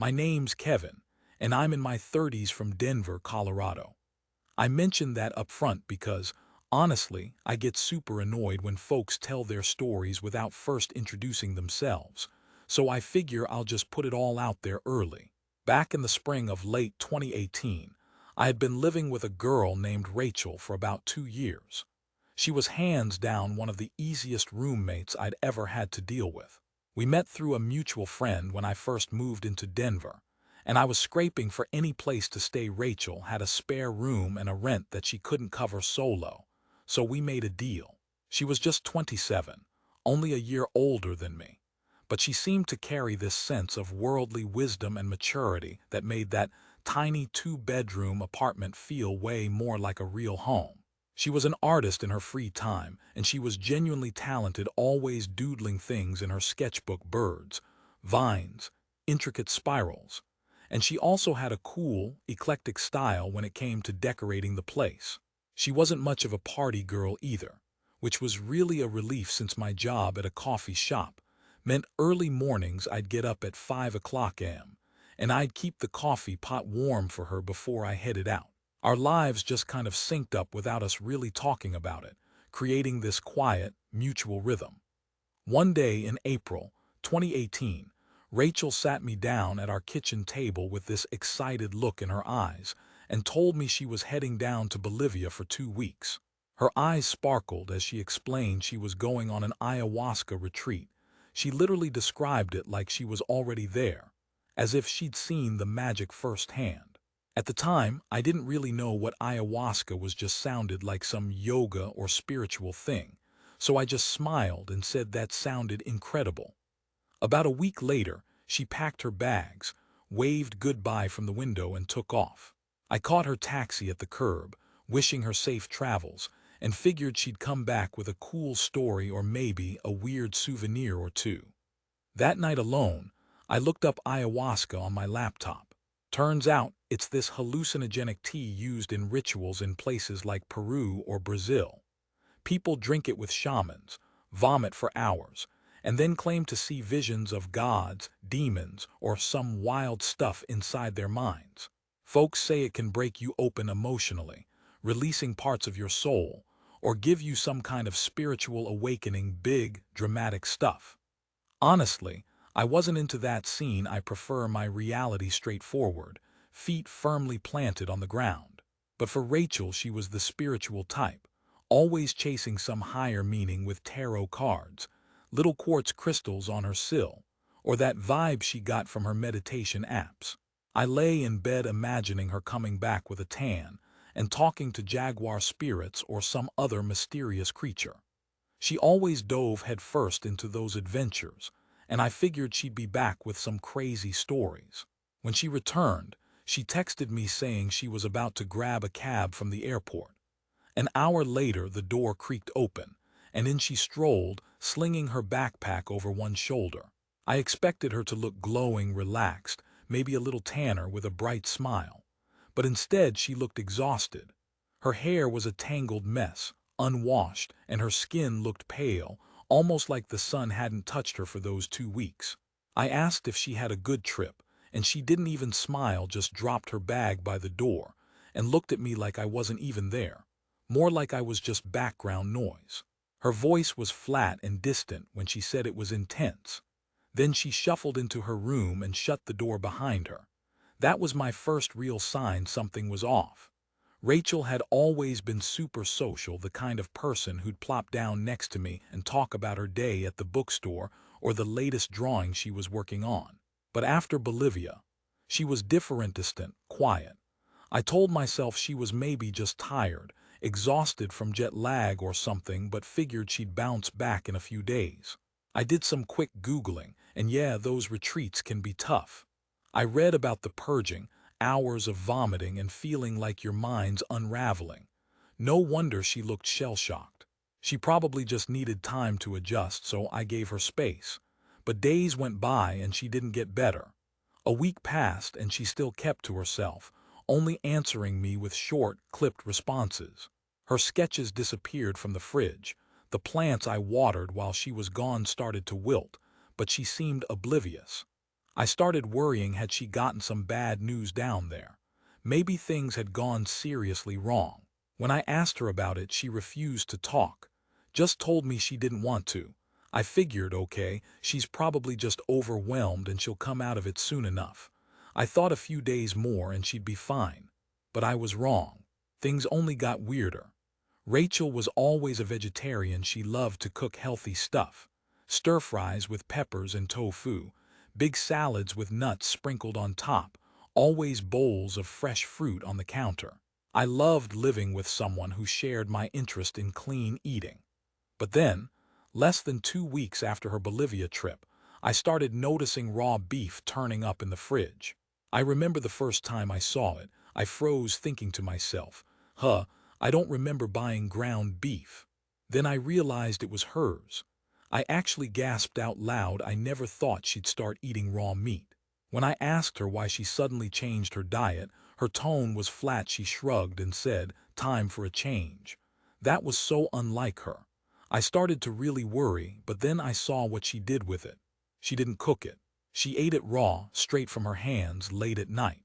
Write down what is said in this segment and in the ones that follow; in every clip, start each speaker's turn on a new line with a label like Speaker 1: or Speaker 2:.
Speaker 1: My name's Kevin, and I'm in my 30s from Denver, Colorado. I mention that up front because, honestly, I get super annoyed when folks tell their stories without first introducing themselves, so I figure I'll just put it all out there early. Back in the spring of late 2018, I had been living with a girl named Rachel for about 2 years. She was hands down one of the easiest roommates I'd ever had to deal with. We met through a mutual friend when I first moved into Denver, and I was scraping for any place to stay. Rachel had a spare room and a rent that she couldn't cover solo, so we made a deal. She was just 27, only a year older than me, but she seemed to carry this sense of worldly wisdom and maturity that made that tiny two-bedroom apartment feel way more like a real home. She was an artist in her free time, and she was genuinely talented, always doodling things in her sketchbook: birds, vines, intricate spirals. And she also had a cool, eclectic style when it came to decorating the place. She wasn't much of a party girl either, which was really a relief since my job at a coffee shop meant early mornings. I'd get up at 5 o'clock a.m., and I'd keep the coffee pot warm for her before I headed out. Our lives just kind of synced up without us really talking about it, creating this quiet, mutual rhythm. One day in April 2018, Rachel sat me down at our kitchen table with this excited look in her eyes and told me she was heading down to Bolivia for 2 weeks. Her eyes sparkled as she explained she was going on an ayahuasca retreat. She literally described it like she was already there, as if she'd seen the magic firsthand. At the time, I didn't really know what ayahuasca was, just sounded like some yoga or spiritual thing, so I just smiled and said that sounded incredible. About a week later, she packed her bags, waved goodbye from the window, and took off. I caught her taxi at the curb, wishing her safe travels, and figured she'd come back with a cool story or maybe a weird souvenir or two. That night alone, I looked up ayahuasca on my laptop. Turns out, it's this hallucinogenic tea used in rituals in places like Peru or Brazil. People drink it with shamans, vomit for hours, and then claim to see visions of gods, demons, or some wild stuff inside their minds. Folks say it can break you open emotionally, releasing parts of your soul, or give you some kind of spiritual awakening. Big, dramatic stuff. Honestly, I wasn't into that scene. I prefer my reality straightforward, feet firmly planted on the ground. But for Rachel, she was the spiritual type, always chasing some higher meaning with tarot cards, little quartz crystals on her sill, or that vibe she got from her meditation apps. I lay in bed imagining her coming back with a tan and talking to jaguar spirits or some other mysterious creature. She always dove headfirst into those adventures, and I figured she'd be back with some crazy stories. When she returned, she texted me saying she was about to grab a cab from the airport. An hour later, the door creaked open, and in she strolled, slinging her backpack over one shoulder. I expected her to look glowing, relaxed, maybe a little tanner with a bright smile. But instead, she looked exhausted. Her hair was a tangled mess, unwashed, and her skin looked pale, almost like the sun hadn't touched her for those 2 weeks. I asked if she had a good trip, and she didn't even smile, just dropped her bag by the door and looked at me like I wasn't even there, more like I was just background noise. Her voice was flat and distant when she said it was intense. Then she shuffled into her room and shut the door behind her. That was my first real sign something was off. Rachel had always been super social, the kind of person who'd plop down next to me and talk about her day at the bookstore or the latest drawing she was working on. But after Bolivia, she was different, distant, quiet. I told myself she was maybe just tired, exhausted from jet lag or something, but figured she'd bounce back in a few days. I did some quick Googling, and yeah, those retreats can be tough. I read about the purging, hours of vomiting and feeling like your mind's unraveling. No wonder she looked shell-shocked. She probably just needed time to adjust, so I gave her space. But days went by and she didn't get better. A week passed and she still kept to herself, only answering me with short, clipped responses. Her sketches disappeared from the fridge. The plants I watered while she was gone started to wilt, but she seemed oblivious. I started worrying, had she gotten some bad news down there? Maybe things had gone seriously wrong. When I asked her about it, she refused to talk. Just told me she didn't want to. I figured, okay, she's probably just overwhelmed and she'll come out of it soon enough. I thought a few days more and she'd be fine. But I was wrong. Things only got weirder. Rachel was always a vegetarian. She loved to cook healthy stuff. Stir-fries with peppers and tofu, big salads with nuts sprinkled on top, always bowls of fresh fruit on the counter. I loved living with someone who shared my interest in clean eating. But then, less than 2 weeks after her Bolivia trip, I started noticing raw beef turning up in the fridge. I remember the first time I saw it, I froze thinking to myself, I don't remember buying ground beef. Then I realized it was hers. I actually gasped out loud. I never thought she'd start eating raw meat. When I asked her why she suddenly changed her diet, her tone was flat. She shrugged and said, "Time for a change." That was so unlike her. I started to really worry, but then I saw what she did with it. She didn't cook it. She ate it raw, straight from her hands, late at night.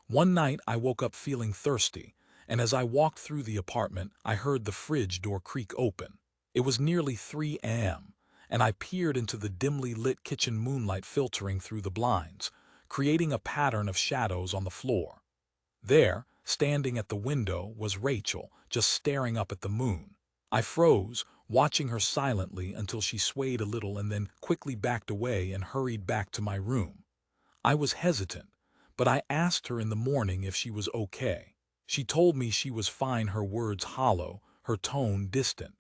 Speaker 1: One night I woke up feeling thirsty, and as I walked through the apartment, I heard the fridge door creak open. It was nearly 3 a.m., and I peered into the dimly lit kitchen, moonlight filtering through the blinds, creating a pattern of shadows on the floor. There, standing at the window, was Rachel, just staring up at the moon. I froze, watching her silently until she swayed a little and then quickly backed away and hurried back to my room. I was hesitant, but I asked her in the morning if she was okay. She told me she was fine, her words hollow, her tone distant.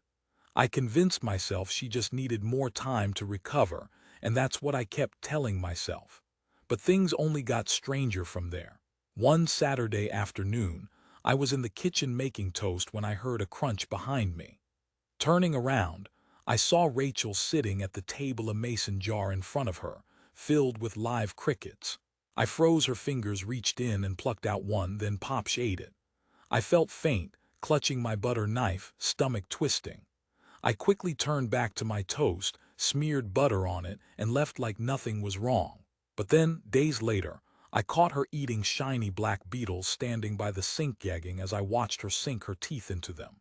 Speaker 1: I convinced myself she just needed more time to recover, and that's what I kept telling myself. But things only got stranger from there. One Saturday afternoon, I was in the kitchen making toast when I heard a crunch behind me. Turning around, I saw Rachel sitting at the table, a mason jar in front of her, filled with live crickets. I froze. Her fingers reached in and plucked out one, then Popsh ate it. I felt faint, clutching my butter knife, stomach twisting. I quickly turned back to my toast, smeared butter on it, and left like nothing was wrong. But then, days later, I caught her eating shiny black beetles standing by the sink, gagging as I watched her sink her teeth into them.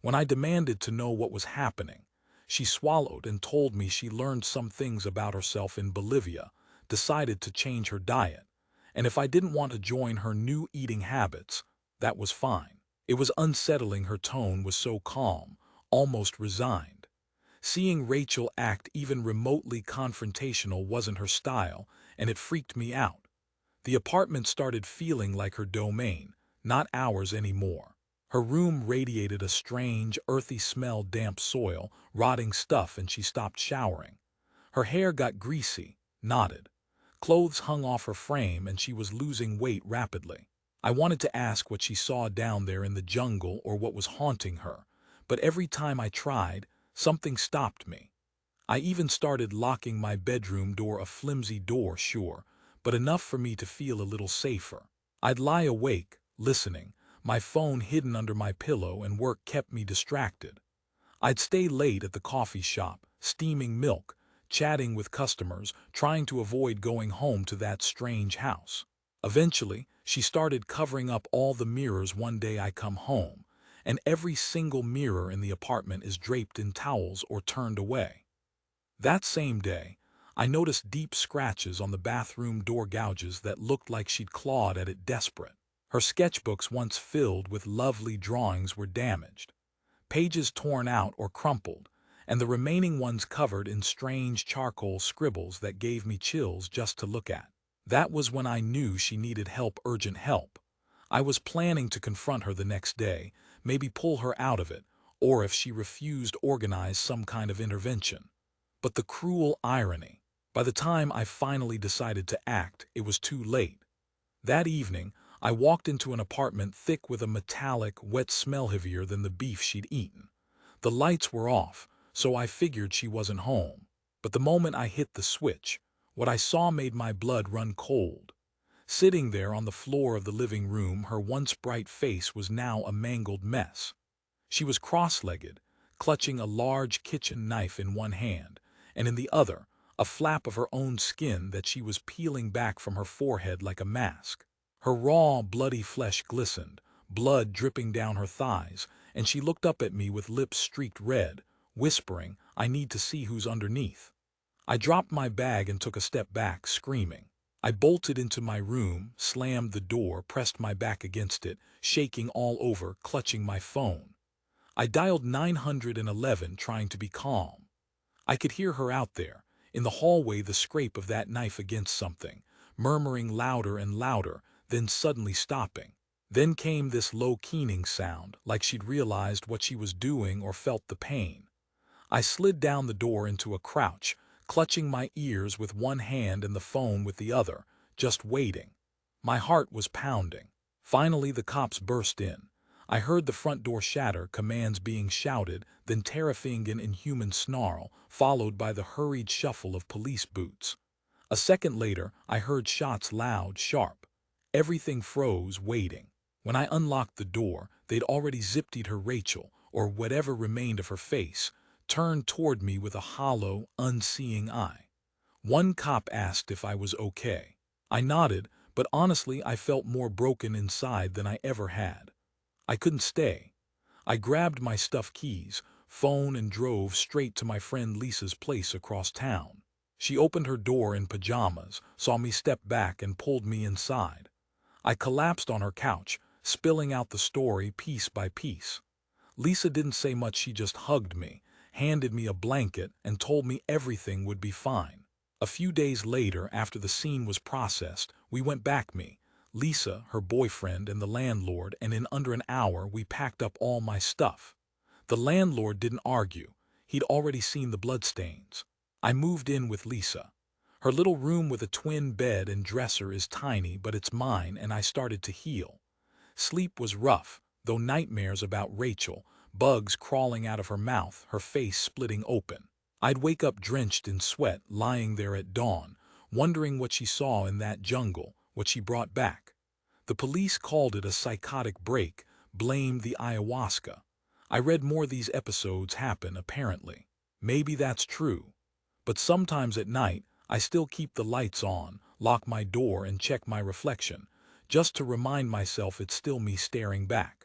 Speaker 1: When I demanded to know what was happening, she swallowed and told me she learned some things about herself in Bolivia, decided to change her diet, and if I didn't want to join her new eating habits, that was fine. It was unsettling. Her tone was so calm, almost resigned. Seeing Rachel act even remotely confrontational wasn't her style, and it freaked me out. The apartment started feeling like her domain, not ours anymore. Her room radiated a strange, earthy smell, damp soil, rotting stuff, and she stopped showering. Her hair got greasy, knotted. Clothes hung off her frame, and she was losing weight rapidly. I wanted to ask what she saw down there in the jungle or what was haunting her, but every time I tried, something stopped me. I even started locking my bedroom door, a flimsy door, sure, but enough for me to feel a little safer. I'd lie awake, listening, my phone hidden under my pillow, and work kept me distracted. I'd stay late at the coffee shop, steaming milk, chatting with customers, trying to avoid going home to that strange house. Eventually, she started covering up all the mirrors. One day I come home, and every single mirror in the apartment is draped in towels or turned away. That same day, I noticed deep scratches on the bathroom door, gouges that looked like she'd clawed at it, desperate. Her sketchbooks, once filled with lovely drawings, were damaged, pages torn out or crumpled, and the remaining ones covered in strange charcoal scribbles that gave me chills just to look at. That was when I knew she needed help, urgent help. I was planning to confront her the next day, maybe pull her out of it, or if she refused, organize some kind of intervention. But the cruel irony, by the time I finally decided to act, it was too late. That evening, I walked into an apartment thick with a metallic, wet smell heavier than the beef she'd eaten. The lights were off, so I figured she wasn't home. But the moment I hit the switch, what I saw made my blood run cold. Sitting there on the floor of the living room, her once bright face was now a mangled mess. She was cross-legged, clutching a large kitchen knife in one hand, and in the other, a flap of her own skin that she was peeling back from her forehead like a mask. Her raw, bloody flesh glistened, blood dripping down her thighs, and she looked up at me with lips streaked red, whispering, "I need to see who's underneath." I dropped my bag and took a step back, screaming. I bolted into my room, slammed the door, pressed my back against it, shaking all over, clutching my phone. I dialed 911, trying to be calm. I could hear her out there, in the hallway, the scrape of that knife against something, murmuring louder and louder, then suddenly stopping. Then came this low keening sound, like she'd realized what she was doing or felt the pain. I slid down the door into a crouch, clutching my ears with one hand and the phone with the other, just waiting. My heart was pounding. Finally, the cops burst in. I heard the front door shatter, commands being shouted, then terrifying an inhuman snarl, followed by the hurried shuffle of police boots. A second later, I heard shots, loud, sharp. Everything froze, waiting. When I unlocked the door, they'd already zipped her. Rachel, or whatever remained of her face, turned toward me with a hollow, unseeing eye. One cop asked if I was okay. I nodded, but honestly I felt more broken inside than I ever had. I couldn't stay. I grabbed my stuffed keys, phone, and drove straight to my friend Lisa's place across town. She opened her door in pajamas, saw me step back, and pulled me inside. I collapsed on her couch, spilling out the story piece by piece. Lisa didn't say much, she just hugged me, handed me a blanket, and told me everything would be fine. A few days later, after the scene was processed, we went back, me, Lisa, her boyfriend, and the landlord, and in under an hour we packed up all my stuff. The landlord didn't argue. He'd already seen the bloodstains. I moved in with Lisa. Her little room with a twin bed and dresser is tiny, but it's mine, and I started to heal. Sleep was rough, though nightmares about Rachel, bugs crawling out of her mouth, her face splitting open. I'd wake up drenched in sweat, lying there at dawn, wondering what she saw in that jungle, what she brought back. The police called it a psychotic break, blamed the ayahuasca. I read more of these episodes happen, apparently. Maybe that's true. But sometimes at night, I still keep the lights on, lock my door, and check my reflection, just to remind myself it's still me staring back.